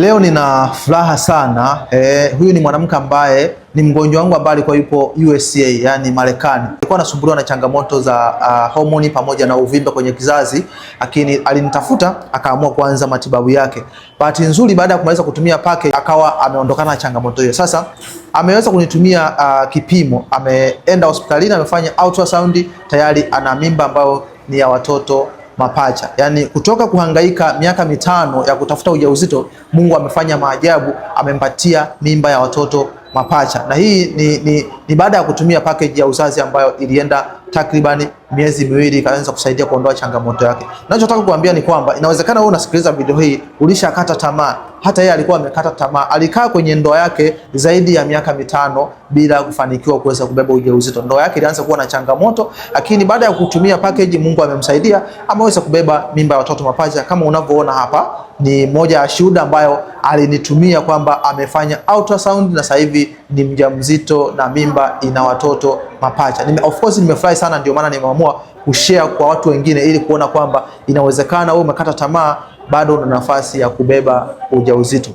Leo nina furaha sana. Huyu ni mwanamke ambaye ni mgonjwa wangu ambaye alikuwa yupo USA, yani Marekani. Alikuwa anasumbuliwa na changamoto za homoni pamoja na uvimbe kwenye kizazi, lakini alinitafuta akaamua kuanza matibabu yake. Bahati nzuri baada ya kumaliza kutumia package akawa ameondokana na changamoto hiyo. Sasa ameweza kunitumia kipimo, ameenda hospitalini, amefanya ultrasound, tayari ana mimba ambayo ni ya watoto mapacha. Yani kutoka kuhangaika miaka 5 ya kutafuta ujauzito, Mungu amefanya maajabu, amempatia mimba ya watoto mapacha. Na hii ni baada ya kutumia package ya uzazi ambayo ilienda takribani miezi 2, ikaanza kusaidia kuondoa changamoto yake. Ninachotaka kuambia ni kwamba inawezekana wewe unasikiliza video hii ulishakata tamaa. Hata yeye alikuwa amekata tamaa. Alikaa kwenye ndoa yake zaidi ya miaka 5 bila kufanikiwa kuweza kubeba ujauzito. Ndoa yake ilianza kuwa na changamoto, lakini baada ya kutumia package Mungu amemsaidia, ameweza kubeba mimba ya watoto mapacha. Kama unavyoona hapa ni moja ya shuhuda ambayo alinitumia kwamba amefanya ultrasound na sasa hivi ni mjamzito na mimba ina watoto mapacha. Of course nimefurahi sana, ndio maana nimeamua kushare kwa watu wengine ili kuona kwamba inawezekana wewe umekata tamaa, bado una nafasi ya kubeba ujauzito.